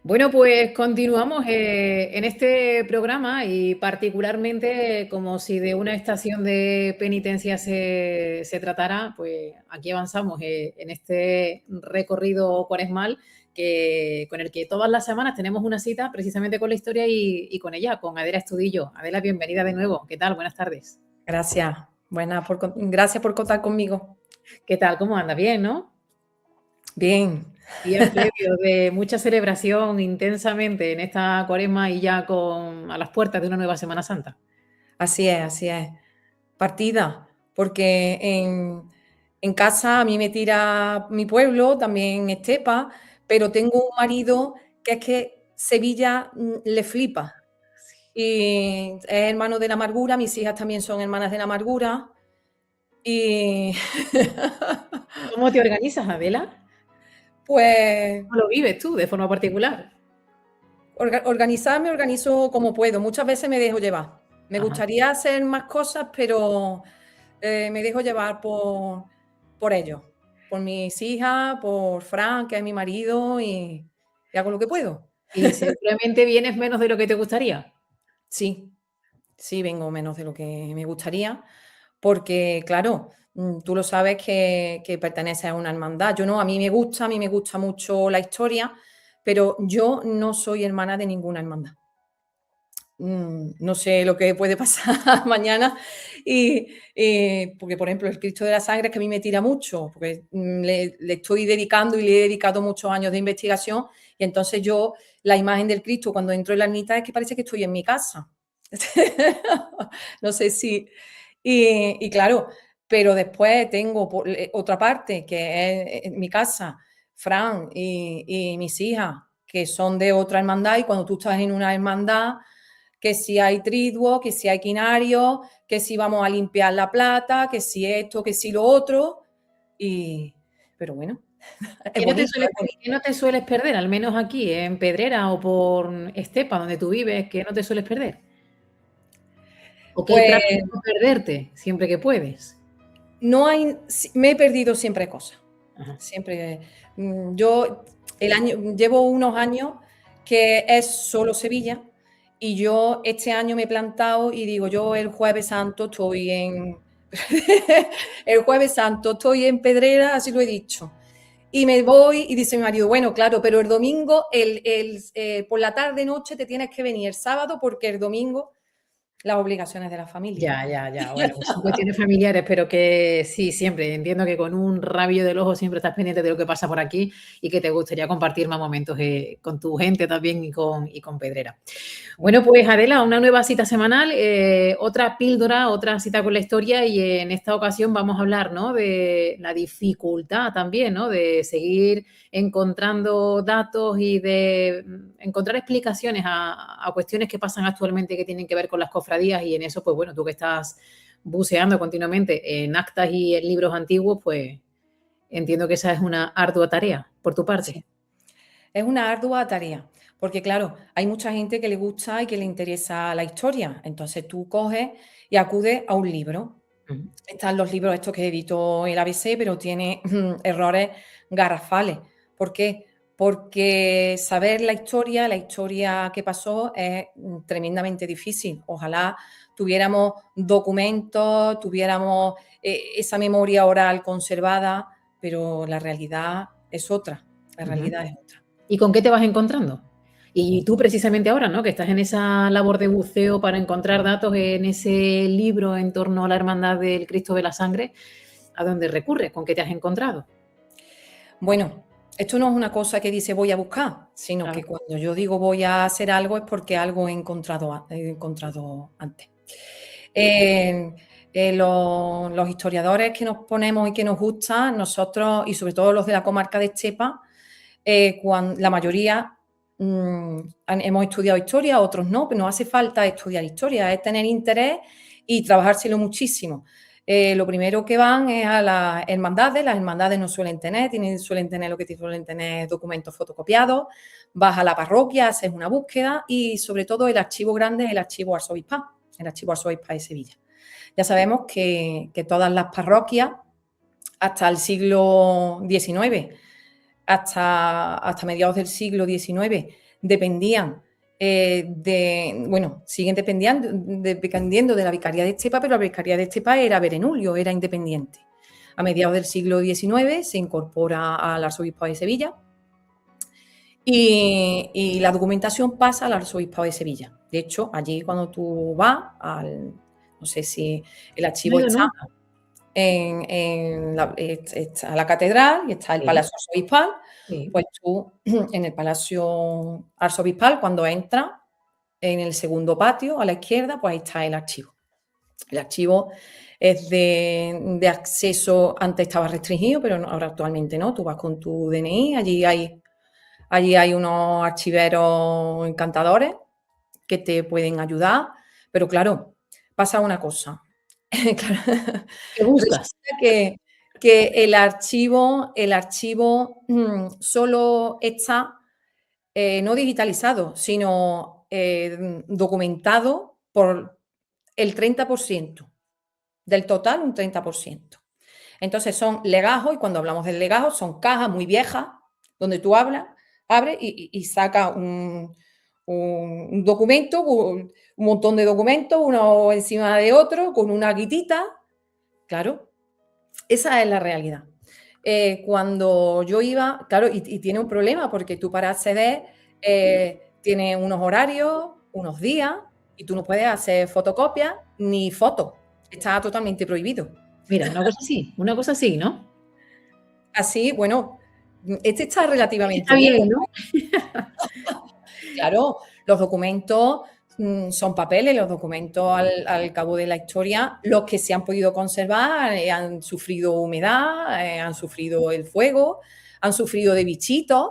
Bueno, pues continuamos en este programa y particularmente como si de una estación de penitencia se tratara, pues aquí avanzamos en este recorrido cuaresmal con el que todas las semanas tenemos una cita precisamente con la historia y con ella, con Adela Estudillo. Adela, bienvenida de nuevo. ¿Qué tal? Buenas tardes. Gracias. Gracias por contar conmigo. ¿Qué tal? ¿Cómo anda? Bien, ¿no? Bien. Y en previo de mucha celebración intensamente en esta cuaresma y ya a las puertas de una nueva Semana Santa. Así es, así es. Partida, porque en casa a mí me tira mi pueblo, también Estepa, pero tengo un marido que es que Sevilla le flipa. Y es hermano de la amargura, mis hijas también son hermanas de la amargura. Y ¿Cómo te organizas, Adela? pues ¿Cómo lo vives tú de forma particular? organizarme, organizo como puedo. Muchas veces me dejo llevar. Me Ajá. gustaría hacer más cosas, pero me dejo llevar por ellos, por mis hijas, por Fran, que es mi marido, y hago lo que puedo. ¿Y seguramente vienes menos de lo que te gustaría? Sí, sí, vengo menos de lo que me gustaría, porque claro, tú lo sabes que perteneces a una hermandad. Yo no, a mí me gusta mucho la historia, pero yo no soy hermana de ninguna hermandad. No sé lo que puede pasar mañana porque, por ejemplo, el Cristo de la Sangre es que a mí me tira mucho, porque le estoy dedicando y le he dedicado muchos años de investigación y entonces yo, la imagen del Cristo cuando entro en la ermita es que parece que estoy en mi casa. No sé si... Y claro, pero después tengo otra parte que es mi casa, Fran y mis hijas, que son de otra hermandad y cuando tú estás en una hermandad que si hay triduo, que si hay quinario, que si vamos a limpiar la plata, que si esto, que si lo otro. Pero bueno, es ¿Qué no te bonito, sueles, es bonito. qué no te sueles perder? Al menos aquí, en Pedrera o por Estepa, donde tú vives, ¿qué no te sueles perder? ¿O qué Pues tratas de no perderte siempre que puedes? no hay, me he perdido siempre cosas. Ajá. Siempre. Yo llevo unos años que es solo Sevilla y yo este año me he plantado y digo, yo el Jueves Santo estoy en... el Jueves Santo estoy en Pedrera, así lo he dicho. Y me voy y dice mi marido, bueno, claro, pero el domingo, por la tarde noche te tienes que venir el sábado porque el domingo las obligaciones de la familia. Ya. Bueno, son cuestiones familiares, pero que sí, siempre entiendo que con un rabillo del ojo siempre estás pendiente de lo que pasa por aquí y que te gustaría compartir más momentos con tu gente también y con Pedrera. Bueno, pues Adela, una nueva cita semanal, otra píldora, otra cita con la historia y en esta ocasión vamos a hablar, ¿no?, de la dificultad también, ¿no?, de seguir encontrando datos y de encontrar explicaciones a cuestiones que pasan actualmente que tienen que ver con las cofradías y en eso, pues bueno, tú que estás buceando continuamente en actas y en libros antiguos, pues entiendo que esa es una ardua tarea por tu parte. Sí. Es una ardua tarea, porque claro, hay mucha gente que le gusta y que le interesa la historia. Entonces tú coges y acudes a un libro. Ujú. Están los libros estos que editó el ABC, pero tiene errores garrafales. ¿Por qué? Porque saber la historia que pasó es tremendamente difícil. Ojalá tuviéramos documentos, tuviéramos esa memoria oral conservada, pero la realidad es otra. La Ujú. realidad es otra. ¿Y con qué te vas encontrando? Y tú precisamente ahora, ¿no?, que estás en esa labor de buceo para encontrar datos en ese libro en torno a la Hermandad del Cristo de la Sangre, ¿a dónde recurres? ¿Con qué te has encontrado? Bueno, esto no es una cosa que dice voy a buscar, sino Claro. que cuando yo digo voy a hacer algo es porque algo he encontrado antes. Eh, los historiadores que nos ponemos y que nos gusta, nosotros y sobre todo los de la comarca de Estepa, la mayoría hemos estudiado historia, otros no, pero no hace falta estudiar historia, es tener interés y trabajárselo muchísimo. Lo primero que van es a las hermandades no suelen tener, suelen tener lo que suelen tener documentos fotocopiados, vas a la parroquia, haces una búsqueda y sobre todo el archivo grande es el archivo arzobispal, el archivo arzobispal de Sevilla. Ya sabemos que todas las parroquias hasta el siglo XIX, hasta mediados del siglo XIX, dependían siguen dependiendo de la Vicaría de Estepa, pero la Vicaría de Estepa era berenulio, era independiente. A mediados del siglo XIX se incorpora al Arzobispado de Sevilla y la documentación pasa al Arzobispado de Sevilla. De hecho, allí cuando tú vas no sé si el archivo está está la catedral y está el Palacio Arzobispal, pues tú en el Palacio Arzobispal, cuando entras en el segundo patio a la izquierda, pues ahí está el archivo. El archivo es de acceso, antes estaba restringido, pero ahora actualmente no. Tú vas con tu DNI, allí hay unos archiveros encantadores que te pueden ayudar, pero claro, pasa una cosa. ¿Qué buscas? Resulta que el archivo solo está no digitalizado, sino documentado por el 30%. Del total, un 30%. Entonces son legajos, y cuando hablamos del legajo son cajas muy viejas, donde tú abres y sacas un documento, un montón de documentos, uno encima de otro, con una guitita. Claro, esa es la realidad. Cuando yo iba, claro, y tiene un problema, porque tú para acceder tienes unos horarios, unos días, y tú no puedes hacer fotocopias ni fotos. Está totalmente prohibido. Mira, una cosa así, ¿no? Así, bueno, este está relativamente Está bien, ¿no? Claro, los documentos son papeles, los documentos al cabo de la historia, los que se han podido conservar han sufrido humedad, han sufrido el fuego, han sufrido de bichitos,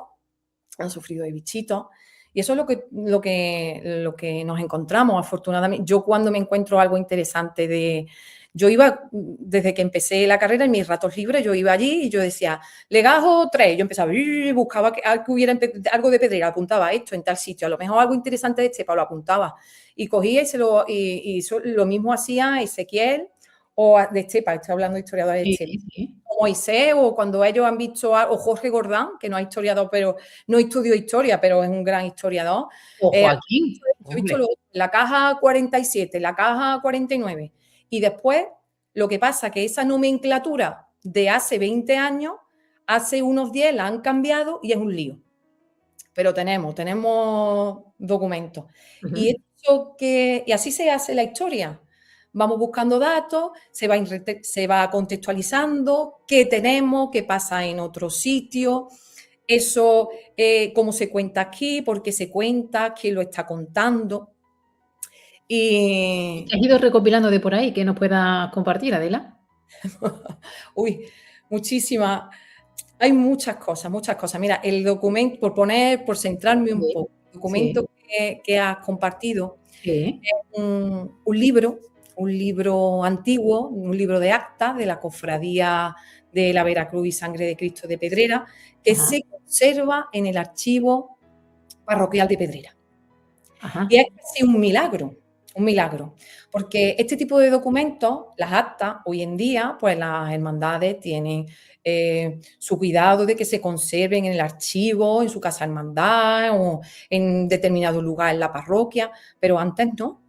y eso es lo que nos encontramos, afortunadamente. Yo cuando me encuentro algo interesante yo iba, desde que empecé la carrera, en mis ratos libres, yo iba allí y yo decía, legajo 3, yo empezaba, buscaba que hubiera algo de Pedrera, apuntaba esto en tal sitio, a lo mejor algo interesante de Estepa, lo apuntaba, y cogía y lo mismo hacía Ezequiel o de Estepa, estoy hablando de historiadores de Estepa. Sí. O Moisés, o cuando ellos han visto, o Jorge Gordán, que no es historiador, pero no estudió historia, pero es un gran historiador. O Joaquín. He visto la caja 47, la caja 49. Y después, lo que pasa es que esa nomenclatura de hace 20 años, hace unos 10 la han cambiado y es un lío. Pero tenemos documentos. Y así se hace la historia. Vamos buscando datos, se va contextualizando qué tenemos, qué pasa en otro sitio, eso, cómo se cuenta aquí, por qué se cuenta, quién lo está contando. ¿Qué has ido recopilando de por ahí que nos puedas compartir, Adela? Uy, muchísimas. Hay muchas cosas, muchas cosas. Mira, el documento, por centrarme un poco, el documento que has compartido es un libro antiguo, un libro de actas de la Cofradía de la Veracruz y Sangre de Cristo de Pedrera, que se conserva en el archivo parroquial de Pedrera. Y es casi un milagro, porque este tipo de documentos, las actas, hoy en día, pues las hermandades tienen su cuidado de que se conserven en el archivo, en su casa hermandad o en determinado lugar en la parroquia, pero antes no.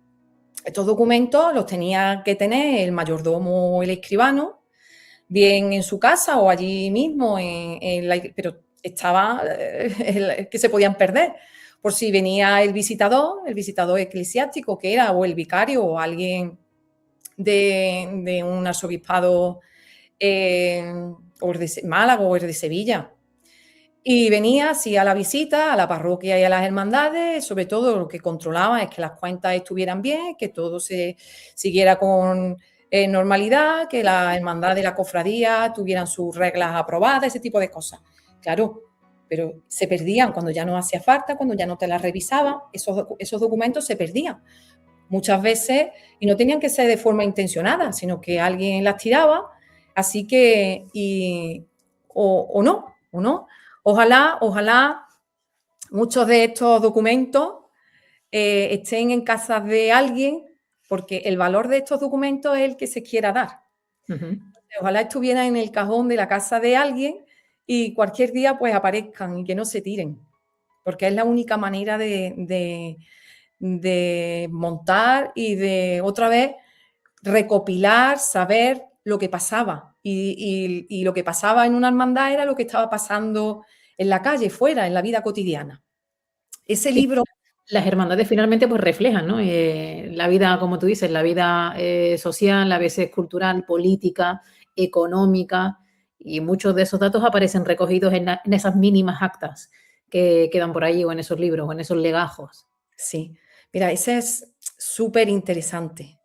Estos documentos los tenía que tener el mayordomo o el escribano, bien en su casa o allí mismo, pero estaba que se podían perder. Por si venía el visitador eclesiástico que era, o el vicario, o alguien de un arzobispado, o de Málaga o de Sevilla. Y venía así a la visita, a la parroquia y a las hermandades, sobre todo lo que controlaba es que las cuentas estuvieran bien, que todo se siguiera con normalidad, que la hermandad de la cofradía tuvieran sus reglas aprobadas, ese tipo de cosas. Claro, pero se perdían cuando ya no hacía falta, cuando ya no te las revisaban, esos documentos se perdían. Muchas veces, y no tenían que ser de forma intencionada, sino que alguien las tiraba, así que, o no. Ojalá muchos de estos documentos estén en casas de alguien, porque el valor de estos documentos es el que se quiera dar. Ojalá estuvieran en el cajón de la casa de alguien y cualquier día pues aparezcan y que no se tiren. porque es la única manera de montar y de otra vez recopilar, saber lo que pasaba. Y lo que pasaba en una hermandad era lo que estaba pasando en la calle, fuera, en la vida cotidiana. Ese Sí, libro... las hermandades finalmente pues reflejan, ¿no? La vida, como tú dices, la vida social, a veces cultural, política, económica, y muchos de esos datos aparecen recogidos en esas mínimas actas que quedan por ahí, o en esos libros, o en esos legajos. Sí, mira, ese es súper interesante.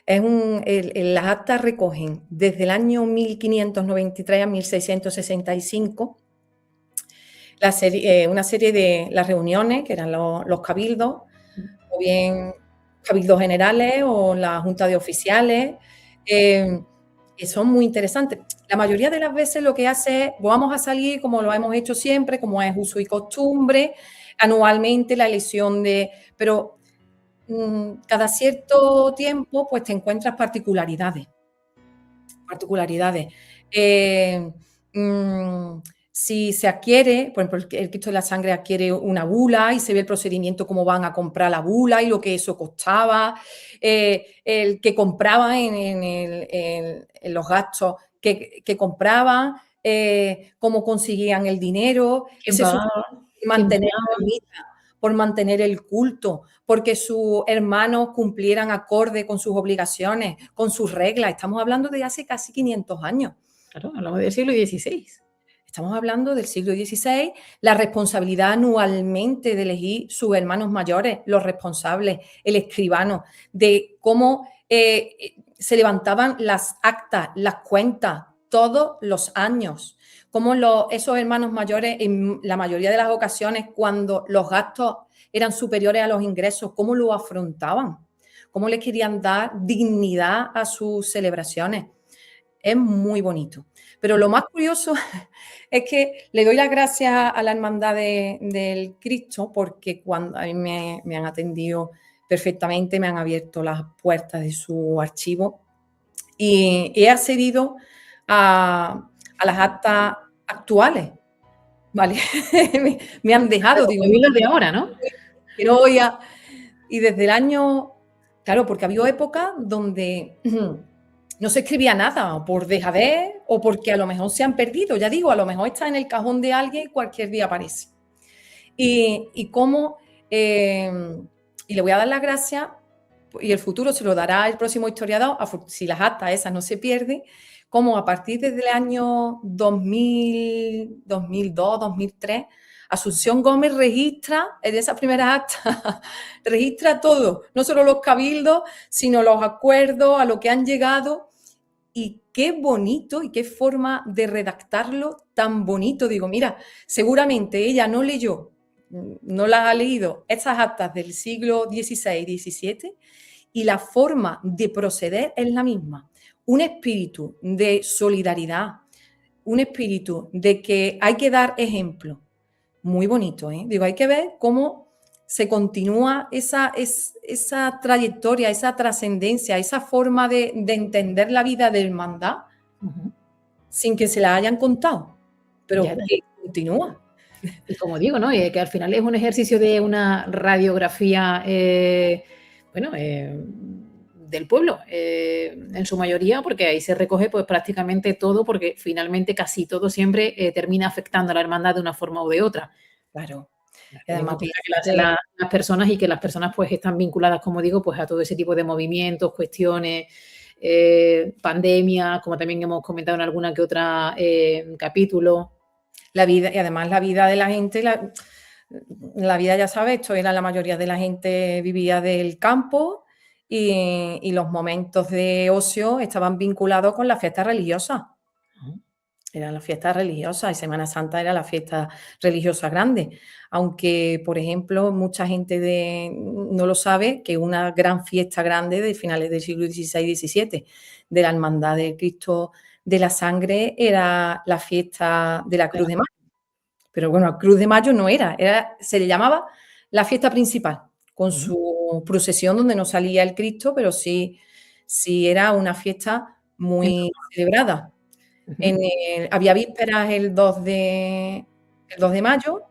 Las actas recogen desde el año 1593 a 1665 una serie de las reuniones, que eran los cabildos, o bien cabildos generales o la junta de oficiales, que son muy interesantes. La mayoría de las veces lo que hace es, pues vamos a salir como lo hemos hecho siempre, como es uso y costumbre, anualmente la elección de... Pero cada cierto tiempo pues te encuentras particularidades. Eh, mm, si se adquiere, por ejemplo, el Cristo de la Sangre adquiere una bula y se ve el procedimiento, cómo van a comprar la bula y lo que eso costaba, el que compraban en los gastos que compraban, cómo conseguían el dinero, ¿Quién ese pagaba? ¿Quién mantener pagaba? la ermita, por mantener el culto, porque sus hermanos cumplieran acorde con sus obligaciones, con sus reglas. Estamos hablando de hace casi 500 años. Claro, hablamos del siglo XVI. Estamos hablando del siglo XVI, la responsabilidad anualmente de elegir sus hermanos mayores, los responsables, el escribano, de cómo se levantaban las actas, las cuentas todos los años, cómo esos hermanos mayores, en la mayoría de las ocasiones, cuando los gastos eran superiores a los ingresos, cómo lo afrontaban, cómo les querían dar dignidad a sus celebraciones. Es muy bonito. Pero lo más curioso es que le doy las gracias a la Hermandad del Cristo, porque cuando a mí me han atendido perfectamente, me han abierto las puertas de su archivo y he accedido a las actas actuales, ¿vale? Me han dejado, digo, Los de ahora, ¿no? quiero hoy y desde el año, claro, porque había épocas donde no se escribía nada, o por dejadez, o porque a lo mejor se han perdido. Ya digo, a lo mejor está en el cajón de alguien y cualquier día aparece. Y cómo, y le voy a dar las gracias, y el futuro se lo dará el próximo historiador, si las actas esas no se pierden, como a partir desde el año 2000, 2002, 2003, Asunción Gómez registra, en esas primeras actas, registra todo, no solo los cabildos, sino los acuerdos, a lo que han llegado, y qué bonito y qué forma de redactarlo tan bonito. Digo, mira, seguramente ella no leyó, no las ha leído estas actas del siglo XVI, XVII, y la forma de proceder es la misma. Un espíritu de solidaridad, un espíritu de que hay que dar ejemplo. Muy bonito, ¿eh? Digo, hay que ver cómo se continúa esa trayectoria, esa trascendencia, esa forma de entender la vida de hermandad sin que se la hayan contado, pero Ya, que continúa. y como digo, ¿no? Que al final es un ejercicio de una radiografía, bueno, del pueblo, en su mayoría, porque ahí se recoge pues prácticamente todo, porque finalmente casi todo siempre termina afectando a la hermandad de una forma u de otra. Claro. Y Teniendo en además, cuenta que lo hacen las personas y que las personas pues están vinculadas, como digo, pues a todo ese tipo de movimientos, cuestiones, pandemia, como también hemos comentado en alguna que otra capítulo. la vida, y además la vida de la gente, la vida, ya sabes, esto era la mayoría de la gente vivía del campo y los momentos de ocio estaban vinculados con las fiestas religiosas. Eran las fiestas religiosas y Semana Santa era la fiesta religiosa grande. Aunque, por ejemplo, mucha gente no lo sabe, que una gran fiesta grande de finales del siglo XVI y XVII de la Hermandad del Cristo de la Sangre era la fiesta de la Cruz de Mayo. Pero bueno, Cruz de Mayo no se le llamaba la fiesta principal, con su procesión donde no salía el Cristo, pero sí era una fiesta muy celebrada. Había vísperas el 2 de mayo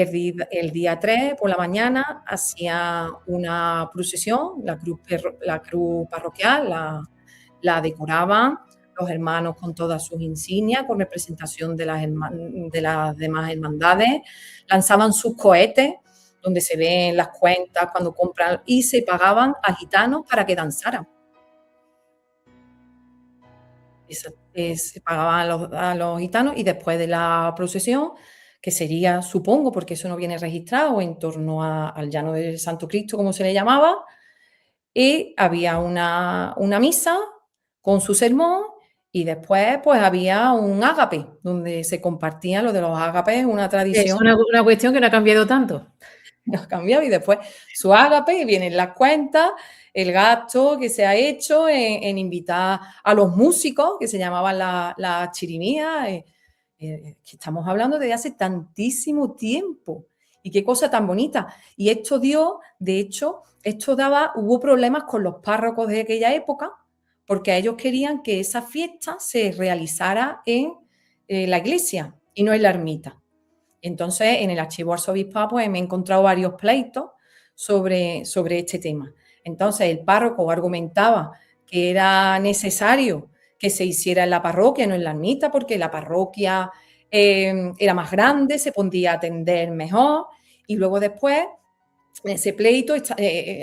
Y el día 3, por la mañana, hacía una procesión, la cruz parroquial, la decoraban los hermanos con todas sus insignias, con representación de las demás hermandades, lanzaban sus cohetes, donde se ven las cuentas cuando compran, y se pagaban a gitanos para que danzaran. Se pagaban a los gitanos, y después de la procesión, que sería, supongo, porque eso no viene registrado, en torno al Llano del Santo Cristo, como se le llamaba, y había una misa con su sermón, y después pues había un ágape, donde se compartían lo de los ágapes, una Es tradición. una cuestión que no ha cambiado tanto. Nos cambiado, y después su ágape, y vienen las cuentas, el gasto que se ha hecho en invitar a los músicos, que se llamaban la chirimía, que estamos hablando de hace tantísimo tiempo. Y qué cosa tan bonita. Y esto dio, de hecho, hubo problemas con los párrocos de aquella época, porque ellos querían que esa fiesta se realizara en la iglesia y no en la ermita. Entonces, en el archivo arzobispal, pues me he encontrado varios pleitos sobre este tema. Entonces, el párroco argumentaba que era necesario que se hiciera en la parroquia, no en la ermita, porque la parroquia era más grande, se podía atender mejor, y luego después, en ese pleito,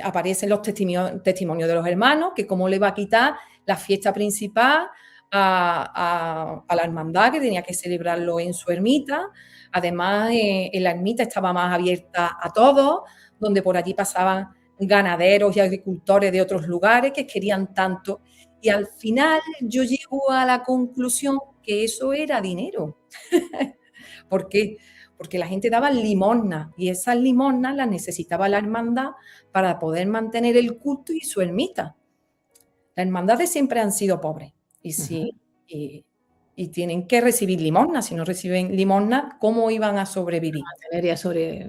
aparecen los testimonios de los hermanos, que cómo le va a quitar la fiesta principal a la hermandad, que tenía que celebrarlo en su ermita. Además, en la ermita estaba más abierta a todos, donde por allí pasaban ganaderos y agricultores de otros lugares que querían tanto. Y al final yo llego a la conclusión que eso era dinero. ¿Por qué? Porque la gente daba limosna, y esas limosnas las necesitaba la hermandad para poder mantener el culto y su ermita. Las hermandades siempre han sido pobres, y tienen que recibir limosna. Si no reciben limosna, ¿cómo iban a sobrevivir?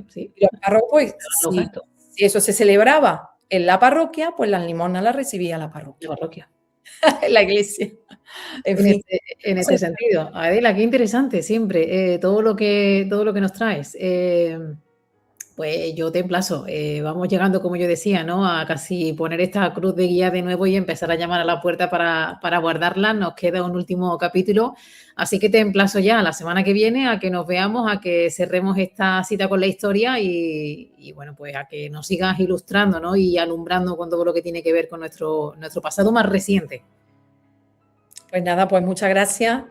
Sí. Y los párrocos, pues, Los si gastos. eso se celebraba en la parroquia, pues las limosnas las recibía la La parroquia, parroquia. en la iglesia. En En fin. este sentido. Adela, qué interesante siempre todo lo que nos traes. Pues yo te emplazo, vamos llegando, como yo decía, ¿no? A casi poner esta cruz de guía de nuevo y empezar a llamar a la puerta para guardarla. Nos queda un último capítulo, así que te emplazo ya la semana que viene a que nos veamos, a que cerremos esta cita con la historia y bueno, pues a que nos sigas ilustrando, ¿no? Y alumbrando con todo lo que tiene que ver con nuestro pasado más reciente. Pues nada, pues muchas gracias,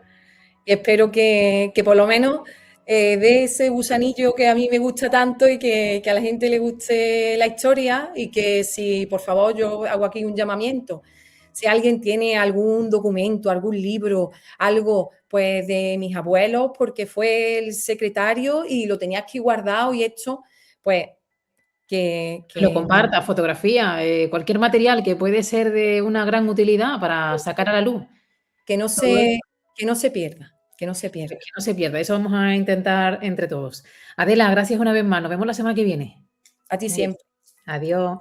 y espero que por lo menos de ese gusanillo que a mí me gusta tanto, y que a la gente le guste la historia, y que, si por favor, yo hago aquí un llamamiento, si alguien tiene algún documento, algún libro, algo pues de mis abuelos, porque fue el secretario y lo tenía aquí guardado y hecho, pues que Que lo comparta, fotografía, cualquier material que puede ser de una gran utilidad para sacar a la luz. que no Todo se, que no se pierda, que no se pierda. que no se pierda. Eso vamos a intentar entre todos. Adela, gracias una vez más. Nos vemos la semana que viene. A ti siempre. Adiós.